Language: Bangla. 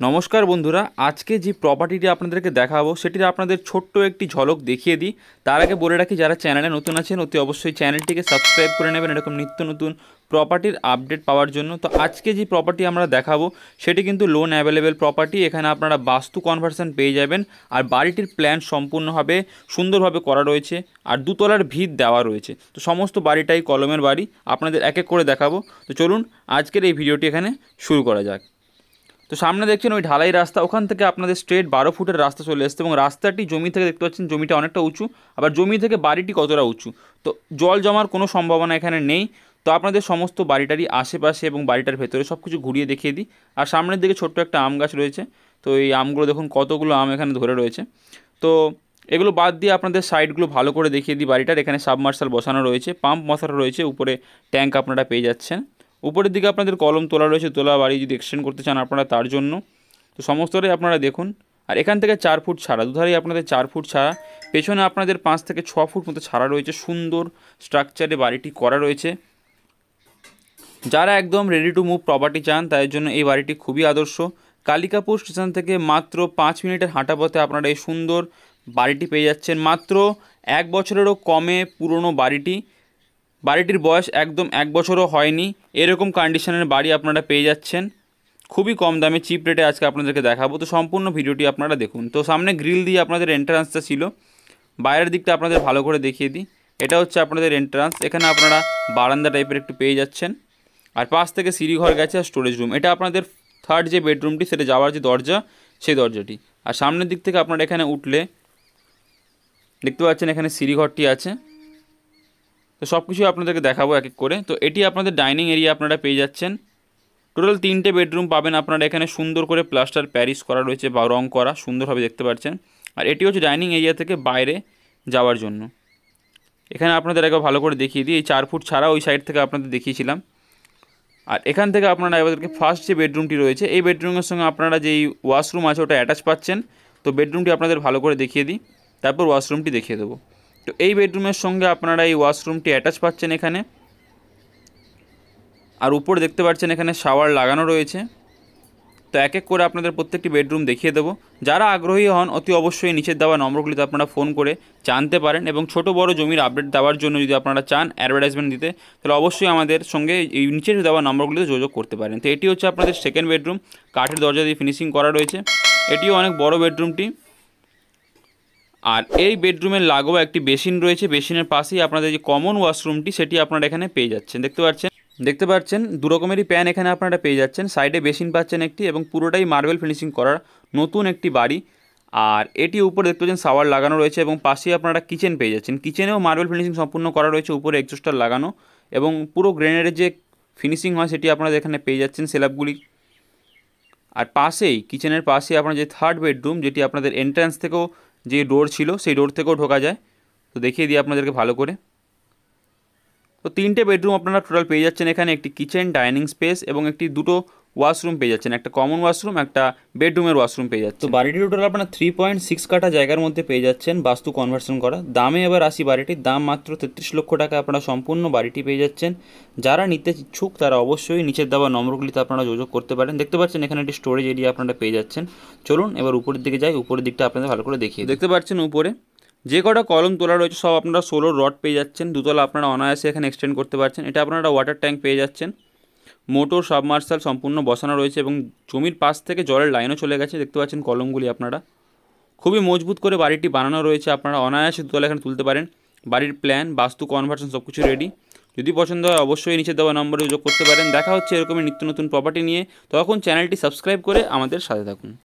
নমস্কার বন্ধুরা, আজকে যে প্রপার্টিটি আপনাদেরকে দেখাবো সেটির আপনাদের ছোট্ট একটি ঝলক দেখিয়ে দিই। তার আগে বলে রাখি, যারা চ্যানেলে নতুন আছেন অতি অবশ্যই চ্যানেলটিকে সাবস্ক্রাইব করে নেবেন এরকম নিত্য নতুন প্রপার্টির আপডেট পাওয়ার জন্য। তো আজকে যে প্রপার্টি আমরা দেখাবো সেটি কিন্তু লোন অ্যাভেলেবেল প্রপার্টি। এখানে আপনারা বাস্তু কনভার্সন পেয়ে যাবেন, আর বাড়িটির প্ল্যান সম্পূর্ণভাবে সুন্দরভাবে করা রয়েছে, আর দুতলার ভিত দেওয়া রয়েছে। তো সমস্ত বাড়িটাই কলমের বাড়ি, আপনাদের এক এক করে দেখাবো। তো চলুন আজকের এই ভিডিওটি এখানে শুরু করা যাক। তো সামনে দেখছেন ওই ঢালাই রাস্তা, ওখান থেকে আপনাদের স্ট্রেট 12 ফুটের রাস্তা চলে আসছে, এবং রাস্তাটি জমি থেকে দেখতে পাচ্ছেন জমিটা অনেকটা উঁচু, আবার জমি থেকে বাড়িটি কতটা উঁচু। তো জল জমার কোনো সম্ভাবনা এখানে নেই। তো আপনাদের সমস্ত বাড়িটারই আশেপাশে এবং বাড়িটার ভেতরে সব কিছু ঘুরিয়ে দেখিয়ে দিই। আর সামনের দিকে ছোট্ট একটা আম গাছ রয়েছে, তো এই আমগুলো দেখুন কতগুলো আম এখানে ধরে রয়েছে। তো এগুলো বাদ দিয়ে আপনাদের সাইডগুলো ভালো করে দেখিয়ে দিই বাড়িটার। এখানে সাবমার্শাল বসানো রয়েছে, পাম্প বসানো রয়েছে, উপরে ট্যাঙ্ক আপনারা পেয়ে যাচ্ছেন। উপরের দিকে আপনাদের কলম তোলা রয়েছে, তোলা বাড়ি যদি এক্সটেন্ড করতে চান আপনারা তার জন্য। তো সমস্তটাই আপনারা দেখুন। আর এখান থেকে 4 ফুট ছাড়া, দুধারেই আপনাদের 4 ফুট ছাড়া, পেছনে আপনাদের 5 থেকে 6 ফুট মতো ছাড়া রয়েছে। সুন্দর স্ট্রাকচারে বাড়িটি করা রয়েছে। যারা একদম রেডি টু মুভ প্রপার্টি চান তাদের জন্য এই বাড়িটি খুবই আদর্শ। কালিকাপুর স্টেশন থেকে মাত্র 5 মিনিটের হাঁটা পথে আপনারা এই সুন্দর বাড়িটি পেয়ে যাচ্ছেন। মাত্র 1 বছরেরও কমে পুরনো বাড়িটির বয়স একদম 1 বছরও হয়নি, এরকম কন্ডিশনের বাড়ি আপনারা পেয়ে যাচ্ছেন খুবই কম দামে, চিপ রেটে আজকে আপনাদেরকে দেখাবো। তো সম্পূর্ণ ভিডিওটি আপনারা দেখুন। তো সামনে গ্রিল দিয়ে আপনাদের এন্ট্রান্সটা ছিল, বাইরের দিকটা আপনাদের ভালো করে দেখিয়ে দিই। এটা হচ্ছে আপনাদের এন্ট্রান্স, এখানে আপনারা বারান্দা টাইপের একটু পেয়ে যাচ্ছেন, আর পাশ থেকে সিঁড়ি ঘর গেছে আর স্টোরেজ রুম। এটা আপনাদের থার্ড যে বেডরুমটি, সেটা যাওয়ার যে দরজা, সেই দরজাটি। আর সামনের দিক থেকে আপনারা এখানে উঠলে দেখতে পাচ্ছেন এখানে সিঁড়ি ঘরটি আছে। তো সব কিছুই আপনাদেরকে দেখাবো এক এক করে। তো এটি আপনাদের ডাইনিং এরিয়া আপনারা পেয়ে যাচ্ছেন। টোটাল 3টে বেডরুম পাবেন আপনারা এখানে, সুন্দর করে প্লাস্টার প্যারিস করা রয়েছে বা রং করা, সুন্দরভাবে দেখতে পাচ্ছেন। আর এটি হচ্ছে ডাইনিং এরিয়া থেকে বাইরে যাওয়ার জন্য। এখানে আপনাদের একবার ভালো করে দেখিয়ে দিই, এই 4 ফুট ছাড়া ওই সাইড থেকে আপনাদের দেখিয়েছিলাম। আর এখান থেকে আপনারা এবারকে ফার্স্ট যে বেডরুমটি রয়েছে, এই বেডরুমের সঙ্গে আপনারা যেই ওয়াশরুম আছে ওটা অ্যাটাচ পাচ্ছেন। তো বেডরুমটি আপনাদের ভালো করে দেখিয়ে দিই, তারপর ওয়াশরুমটি দেখিয়ে দেবো। তো এই বেডরুমের সঙ্গে আপনারা এই ওয়াশরুমটি অ্যাটাচ পাচ্ছেন এখানে। আর উপরে দেখতে পাচ্ছেন এখানে শাওয়ার লাগানো রয়েছে। তো এক এক করে আপনাদের প্রত্যেকটি বেডরুম দেখিয়ে দেবো। যারা আগ্রহী হন অতি অবশ্যই নিচের দেওয়া নম্বরগুলিতে আপনারা ফোন করে জানতে পারেন, এবং ছোট বড় জমির আপডেট দেওয়ার জন্য যদি আপনারা চান অ্যাডভার্টাইজমেন্ট দিতে, তাহলে অবশ্যই আমাদের সঙ্গে এই নিচের দেওয়া নম্বরগুলিতে যোগাযোগ করতে পারেন। তো এটি হচ্ছে আপনাদের সেকেন্ড বেডরুম, কাঠের দরজা দিয়ে ফিনিশিং করা রয়েছে। এটিও অনেক বড় বেডরুমটি। আর এই বেডরুমের লাগোয়া একটি বেসিন রয়েছে, বেসিনের পাশেই আপনাদের যে কমন ওয়াশরুমটি সেটি আপনারা এখানে পেয়ে যাচ্ছেন। দেখতে পাচ্ছেন দু রকমেরই প্যান এখানে আপনারা পেয়ে যাচ্ছেন। সাইডে বেসিন পাচ্ছেন একটি, এবং পুরোটাই মার্বেল ফিনিশিং করার নতুন একটি বাড়ি। আর এটি উপরে দেখতে পাচ্ছেন শাওয়ার লাগানো রয়েছে, এবং পাশেই আপনারা কিচেন পেয়ে যাচ্ছেন। কিচেনেও মার্বেল ফিনিশিং সম্পূর্ণ করা রয়েছে, উপরে এক্সস্টার লাগানো, এবং পুরো গ্রেনেডের যে ফিনিশিং হয় সেটি আপনারা এখানে পেয়ে যাচ্ছেন, স্ল্যাবগুলি। আর পাশেই কিচেনের পাশে আপনার যে থার্ড বেডরুম, যেটি আপনাদের এন্ট্রান্স থেকেও যে ডোর ছিল সেই ডোর থেকেও ঢোকা যায়। তো দেখিয়ে দিই আপনাদেরকে ভালো করে। তো 3টে বেডরুম আপনারা টোটাল পেয়ে যাচ্ছেন এখানে, একটি কিচেন, ডাইনিং স্পেস এবং দুটো ওয়াশরুম পেয়ে যাচ্ছেন, একটা কমন ওয়াশরুম, একটা বেডরুমের ওয়াশরুম পেয়ে যাচ্ছে। তো বাড়িটি টোটাল আপনারা 3.6 কাঠা জায়গার মধ্যে পেয়ে যাচ্ছেন, বাস্তু কনভার্সন করা। দামে এবার আসি, বাড়িটির দাম মাত্র 33 লক্ষ টাকা আপনারা সম্পূর্ণ বাড়িটি পেয়ে যাচ্ছেন। যারা নিতে ইচ্ছুক তারা অবশ্যই নিচের দেওয়া নম্বরগুলিতে আপনারা যোগাযোগ করতে পারেন। দেখতে পাচ্ছেন এখানে একটি স্টোরেজ এরিয়া আপনারা পেয়ে যাচ্ছেন। চলুন এবার উপরের দিকে যাই, উপরের দিকটা আপনাদের ভালো করে দেখিয়ে। দেখতে পাচ্ছেন উপরে যে কটা কলম তোলা রয়েছে সব আপনারা 16 রড পেয়ে যাচ্ছেন। দুতলা আপনারা অনায়াসে এখানে এক্সটেন্ড করতে পারছেন। এটা আপনারা ওয়াটার ট্যাঙ্ক পেয়ে যাচ্ছেন, মোটর সাবমার্সাল সম্পূর্ণ বসানো রয়েছে, এবং জমির পাশ থেকে জলের লাইনও চলে গেছে। দেখতে পাচ্ছেন কলমগুলি আপনারা খুবই মজবুত করে বাড়িটি বানানো রয়েছে। আপনারা অনায়াসে দুতলা এখানে তুলতে পারেন। বাড়ির প্ল্যান, বাস্তু কনভার্সন সব কিছু রেডি। যদি পছন্দ হয় অবশ্যই নিচে দেওয়া নম্বরে যোগ করতে পারেন। দেখা হচ্ছে এরকমই নিত্য নতুন প্রপার্টি নিয়ে। তখন চ্যানেলটি সাবস্ক্রাইব করে আমাদের সাথে থাকুন।